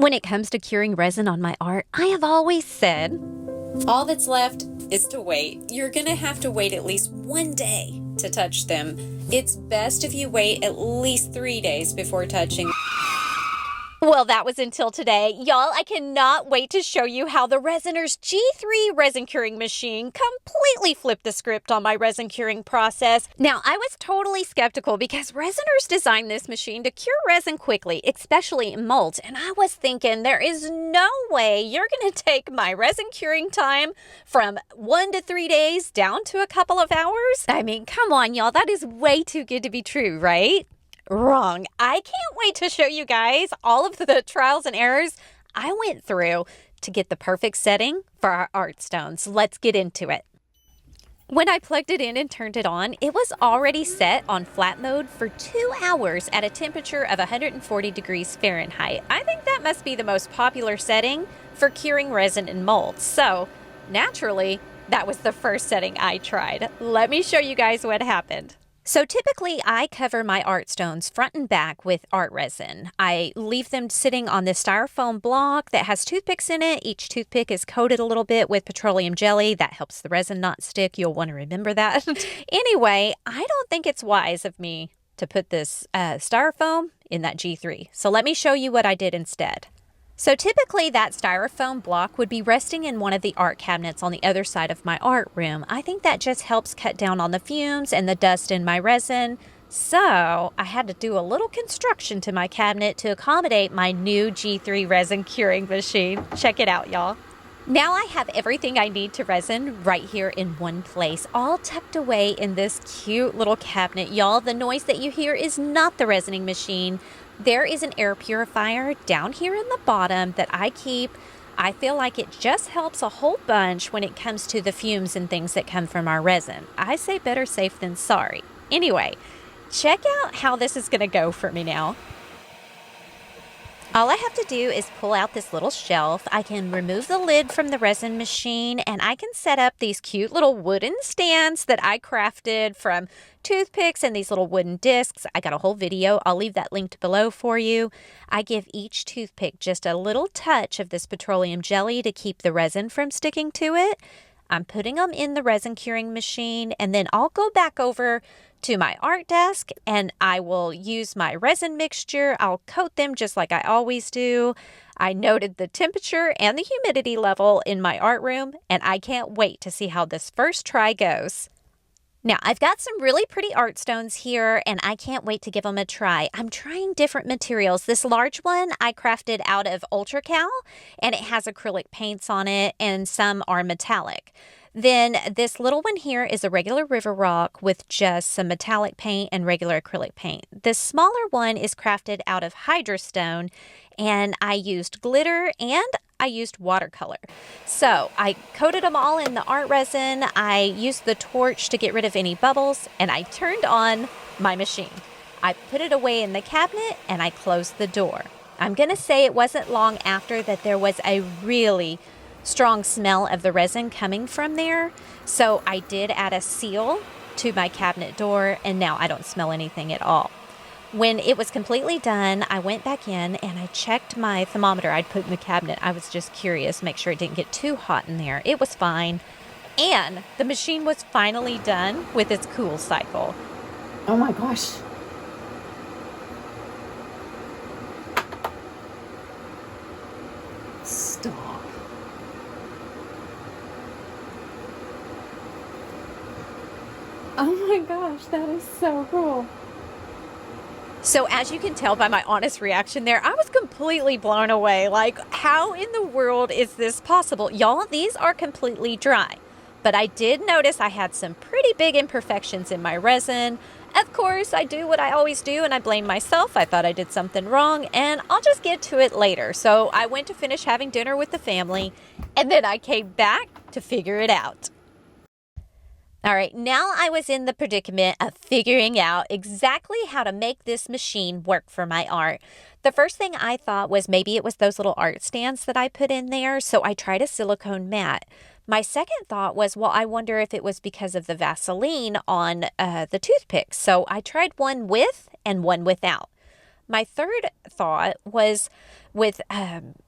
When it comes to curing resin on my art, I have always said, all that's left is to wait. You're gonna have to wait at least 1 day to touch them. It's best if you wait at least 3 days before touching. well, that was until today. Y'all, I cannot wait to show you how the Resiners G3 resin curing machine completely flipped the script on my resin curing process. Now, I was totally skeptical because Resiners designed this machine to cure resin quickly, especially in molds. And I was thinking, there is no way you're going to take my resin curing time from 1 to 3 days down to a couple of hours. I mean, come on, y'all. That is way too good to be true, right? Wrong. I can't wait to show you guys all of the trials and errors I went through to get the perfect setting for our art stones. Let's get into it. When I plugged it in and turned it on, it was already set on flat mode for 2 hours at a temperature of 140 degrees Fahrenheit. I think that must be the most popular setting for curing resin in molds. So naturally, that was the first setting I tried. Let me show you guys what happened. So typically I cover my art stones front and back with art resin. I leave them sitting on this styrofoam block that has toothpicks in it. Each toothpick is coated a little bit with petroleum jelly. That helps the resin not stick. You'll want to remember that. Anyway, I don't think it's wise of me to put this styrofoam in that G3. So let me show you what I did instead. So typically that styrofoam block would be resting in one of the art cabinets on the other side of my art room. I think that just helps cut down on the fumes and the dust in my resin. So I had to do a little construction to my cabinet to accommodate my new G3 resin curing machine. Check it out, y'all. Now I have everything I need to resin right here in one place, all tucked away in this cute little cabinet. Y'all, the noise that you hear is not the resining machine. There is an air purifier down here in the bottom that I keep. I feel like it just helps a whole bunch when it comes to the fumes and things that come from our resin. I say better safe than sorry. Anyway, check out how this is going to go for me now. All I have to do is pull out this little shelf. I can remove the lid from the resin machine and I can set up these cute little wooden stands that I crafted from toothpicks and these little wooden discs. I got a whole video. I'll leave that linked below for you. I give each toothpick just a little touch of this petroleum jelly to keep the resin from sticking to it. I'm putting them in the resin curing machine and then I'll go back over to my art desk and I will use my resin mixture. I'll coat them just like I always do. I noted the temperature and the humidity level in my art room and I can't wait to see how this first try goes. Now, I've got some really pretty art stones here and I can't wait to give them a try. I'm trying different materials. This large one I crafted out of Ultra Cal and it has acrylic paints on it and some are metallic. Then this little one here is a regular river rock with just some metallic paint and regular acrylic paint. This smaller one is crafted out of hydrostone and I used glitter and I used watercolor. So I coated them all in the art resin. I used the torch to get rid of any bubbles and I turned on my machine. I put it away in the cabinet and I closed the door. I'm going to say it wasn't long after that there was a really strong smell of the resin coming from there. So I did add a seal to my cabinet door and now I don't smell anything at all. When it was completely done, I went back in and I checked my thermometer I'd put in the cabinet. I was just curious, make sure it didn't get too hot in there. It was fine. And the machine was finally done with its cool cycle. Oh my gosh. Stop. Oh my gosh, that is so cool. So as you can tell by my honest reaction there, I was completely blown away. Like, how in the world is this possible? Y'all, these are completely dry. But I did notice I had some pretty big imperfections in my resin. Of course, I do what I always do and I blame myself. I thought I did something wrong and I'll just get to it later. So I went to finish having dinner with the family and then I came back to figure it out. All right, now I was in the predicament of figuring out exactly how to make this machine work for my art. The first thing I thought was maybe it was those little art stands that I put in there, so I tried a silicone mat. My second thought was, well, I wonder if it was because of the Vaseline on the toothpicks. So I tried one with and one without. My third thought was with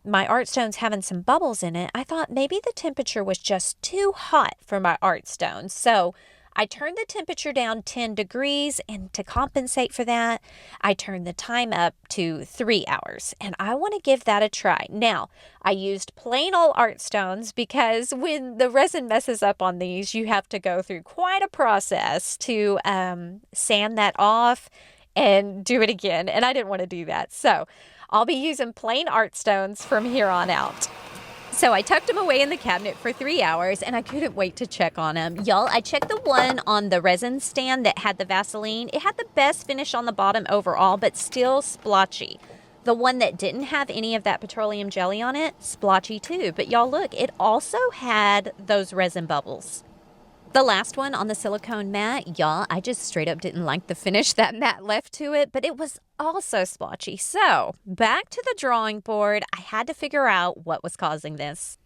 my art stones having some bubbles in it, I thought maybe the temperature was just too hot for my art stones. So I turned the temperature down 10 degrees, and to compensate for that, I turned the time up to 3 hours, and I want to give that a try. Now, I used plain old art stones because when the resin messes up on these, you have to go through quite a process to sand that off and do it again, and I didn't want to do that. So I'll be using plain art stones from here on out. So I tucked them away in the cabinet for 3 hours, and I couldn't wait to check on them. Y'all, I checked the one on the resin stand that had the Vaseline. It had the best finish on the bottom overall, but still splotchy. The one that didn't have any of that petroleum jelly on it, splotchy too. But y'all look, it also had those resin bubbles. The last one on the silicone mat, y'all, I just straight up didn't like the finish that mat left to it, but it was also splotchy. So back to the drawing board, I had to figure out what was causing this.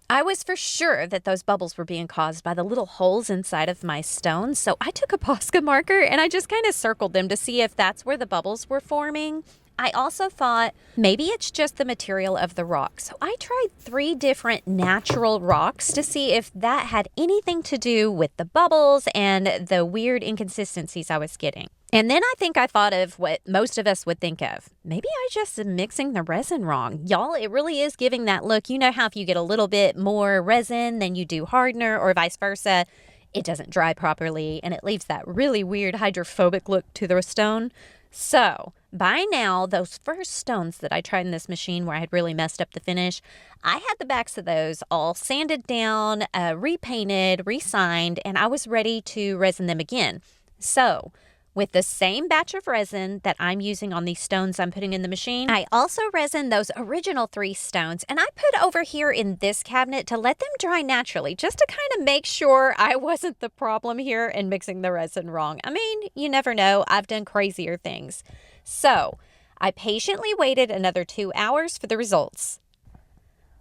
I was for sure that those bubbles were being caused by the little holes inside of my stones, so I took a Posca marker and I just kind of circled them to see if that's where the bubbles were forming. I also thought maybe it's just the material of the rock. So I tried 3 different natural rocks to see if that had anything to do with the bubbles and the weird inconsistencies I was getting. And then I think I thought of what most of us would think of. Maybe I just am mixing the resin wrong. Y'all, it really is giving that look. You know how if you get a little bit more resin than you do hardener or vice versa, it doesn't dry properly and it leaves that really weird hydrophobic look to the stone. So by now, those first stones that I tried in this machine where I had really messed up the finish, I had the backs of those all sanded down, repainted, re-signed, and I was ready to resin them again. So with the same batch of resin that I'm using on these stones I'm putting in the machine, I also resin those original 3 stones, and I put over here in this cabinet to let them dry naturally, just to kind of make sure I wasn't the problem here and mixing the resin wrong. I mean, you never know. I've done crazier things. So I patiently waited another 2 hours for the results.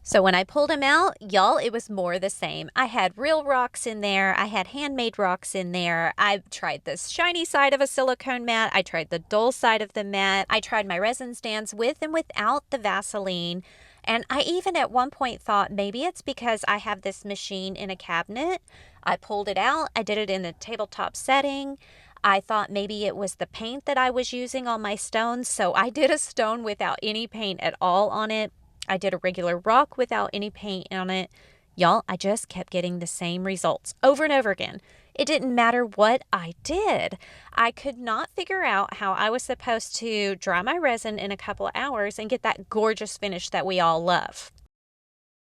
So when I pulled them out, y'all, it was more the same. I had real rocks in there. I had handmade rocks in there. I tried the shiny side of a silicone mat. I tried the dull side of the mat. I tried my resin stands with and without the Vaseline. And I even at one point thought maybe it's because I have this machine in a cabinet. I pulled it out. I did it in a tabletop setting. I thought maybe it was the paint that I was using on my stones. So I did a stone without any paint at all on it. I did a regular rock without any paint on it. Y'all, I just kept getting the same results over and over again. It didn't matter what I did. I could not figure out how I was supposed to dry my resin in a couple of hours and get that gorgeous finish that we all love.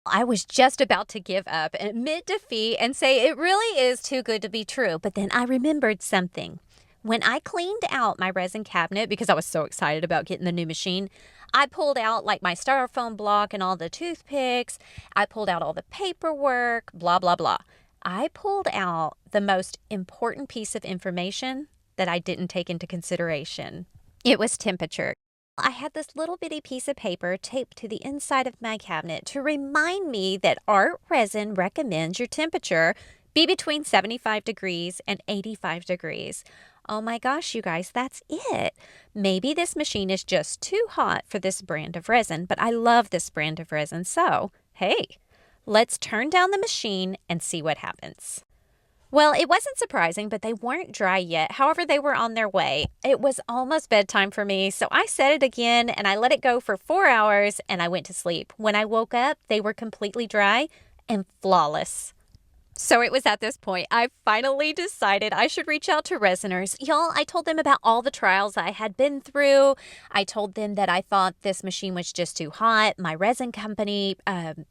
I was just about to give up and admit defeat and say it really is too good to be true, but then I remembered something. When I cleaned out my resin cabinet, because I was so excited about getting the new machine, I pulled out like my styrofoam block and all the toothpicks. I pulled out all the paperwork, blah, blah, blah. I pulled out the most important piece of information that I didn't take into consideration. It was temperature. I had this little bitty piece of paper taped to the inside of my cabinet to remind me that art resin recommends your temperature be between 75 degrees and 85 degrees. Oh my gosh, you guys, that's it. Maybe this machine is just too hot for this brand of resin, but I love this brand of resin. So, hey, let's turn down the machine and see what happens. Well, it wasn't surprising, but they weren't dry yet. However, they were on their way. It was almost bedtime for me, so I set it again and I let it go for 4 hours and I went to sleep. When I woke up, they were completely dry and flawless. So it was at this point I finally decided I should reach out to Resiners. Y'all, I told them about all the trials I had been through. I told them that I thought this machine was just too hot. My resin company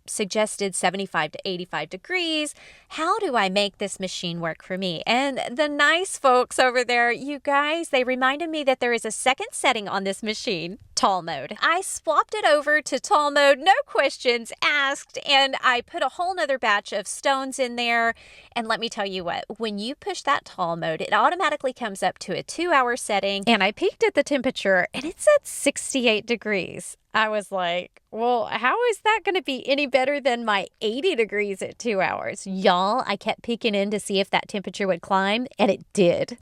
suggested 75 to 85 degrees. How do I make this machine work for me? And the nice folks over there, you guys, they reminded me that there is a second setting on this machine, tall mode. I swapped it over to tall mode, no questions asked, and I put a whole nother batch of stones in there. And let me tell you what, when you push that tall mode, it automatically comes up to a 2-hour setting. And I peeked at the temperature and it's at 68 degrees. I was like, well, how is that going to be any better than my 80 degrees at 2 hours? Y'all, I kept peeking in to see if that temperature would climb, and it did.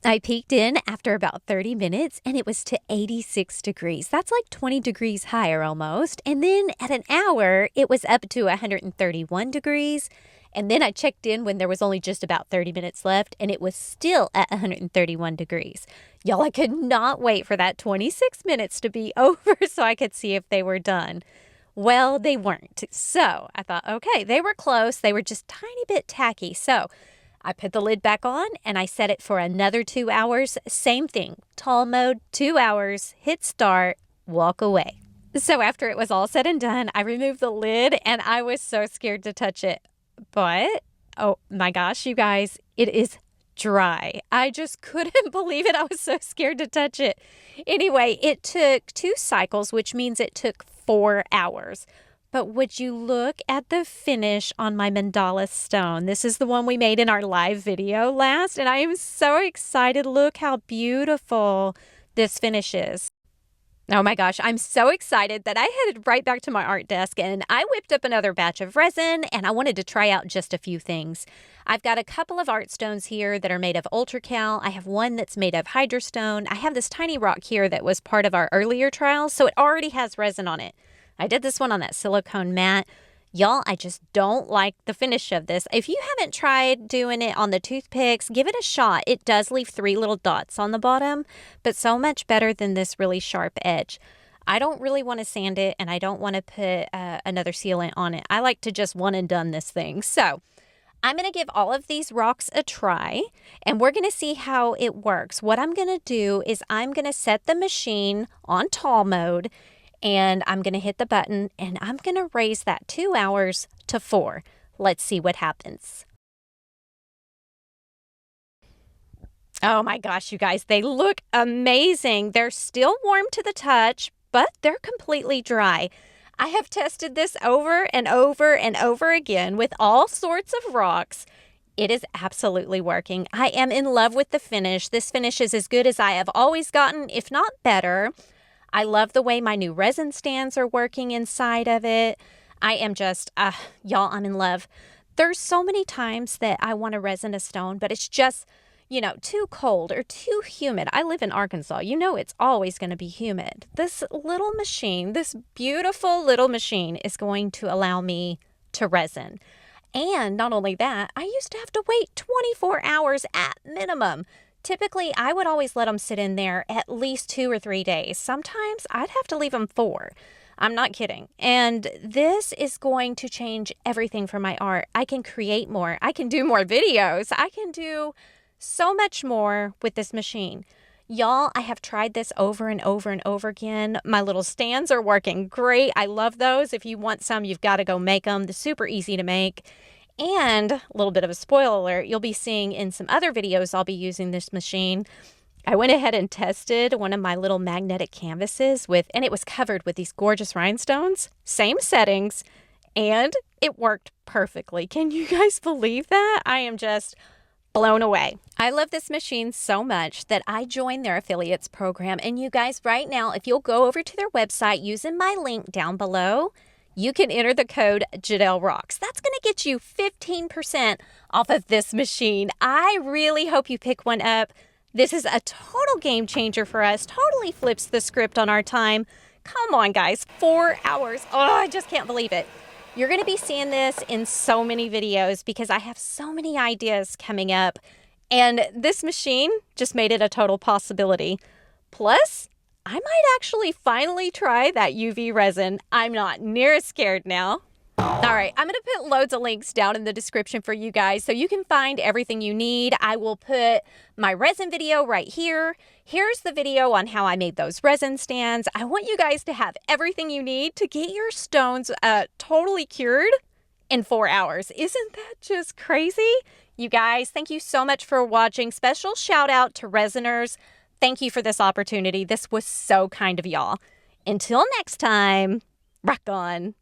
I peeked in after about 30 minutes and it was to 86 degrees. That's like 20 degrees higher almost. And then at an hour, it was up to 131 degrees. And then I checked in when there was only just about 30 minutes left and it was still at 131 degrees. Y'all, I could not wait for that 26 minutes to be over so I could see if they were done. Well, they weren't. So I thought, okay, they were close. They were just tiny bit tacky. So I put the lid back on and I set it for another 2 hours. Same thing, tall mode, 2 hours, hit start, walk away. So after it was all said and done, I removed the lid and I was so scared to touch it. But, oh my gosh, you guys, it is dry. I just couldn't believe it. I was so scared to touch it. Anyway, it took 2 cycles, which means it took 4 hours. But would you look at the finish on my mandala stone? This is the one we made in our live video last, and I am so excited. Look how beautiful this finish is. Oh my gosh, I'm so excited that I headed right back to my art desk and I whipped up another batch of resin and I wanted to try out just a few things. I've got a couple of art stones here that are made of ultracal. I have one that's made of hydrostone. I have this tiny rock here that was part of our earlier trials, so it already has resin on it. I did this one on that silicone mat. Y'all, I just don't like the finish of this. If you haven't tried doing it on the toothpicks, give it a shot. It does leave 3 little dots on the bottom, but so much better than this really sharp edge. I don't really want to sand it, and I don't want to put another sealant on it. I like to just one and done this thing. So I'm going to give all of these rocks a try, and we're going to see how it works. What I'm going to do is I'm going to set the machine on tall mode, and I'm going to hit the button and I'm going to raise that 2 hours to 4. Let's see what happens. Oh my gosh, you guys, they look amazing. They're still warm to the touch, but they're completely dry. I have tested this over and over and over again with all sorts of rocks. It is absolutely working. I am in love with the finish. This finish is as good as I have always gotten, if not better. I love the way my new resin stands are working inside of it. I am just, y'all, I'm in love. There's so many times that I want to resin a stone, but it's just, too cold or too humid. I live in Arkansas. It's always going to be humid. This little machine, this beautiful little machine is going to allow me to resin. And not only that, I used to have to wait 24 hours at minimum. Typically, I would always let them sit in there at least 2 or 3 days. Sometimes I'd have to leave them 4. I'm not kidding. And this is going to change everything for my art. I can create more. I can do more videos. I can do so much more with this machine. Y'all, I have tried this over and over and over again. My little stands are working great. I love those. If you want some, you've got to go make them. They're super easy to make. And a little bit of a spoiler alert, you'll be seeing in some other videos I'll be using this machine. I went ahead and tested one of my little magnetic canvases and it was covered with these gorgeous rhinestones, same settings, and it worked perfectly. Can you guys believe that? I am just blown away. I love this machine so much that I joined their affiliates program. And you guys, right now, if you'll go over to their website using my link down below, you can enter the code JaDeLRocks. That's going to get you 15% off of this machine. I really hope you pick one up. This is a total game changer for us. Totally flips the script on our time. Come on, guys. 4 hours. Oh, I just can't believe it. You're going to be seeing this in so many videos because I have so many ideas coming up. And this machine just made it a total possibility. Plus, I might actually finally try that UV resin. I'm not near as scared now. All right, I'm going to put loads of links down in the description for you guys so you can find everything you need. I will put my resin video right here. Here's the video on how I made those resin stands. I want you guys to have everything you need to get your stones totally cured in 4 hours. Isn't that just crazy? You guys, thank you so much for watching. Special shout out to Resiners. Thank you for this opportunity. This was so kind of y'all. Until next time, rock on.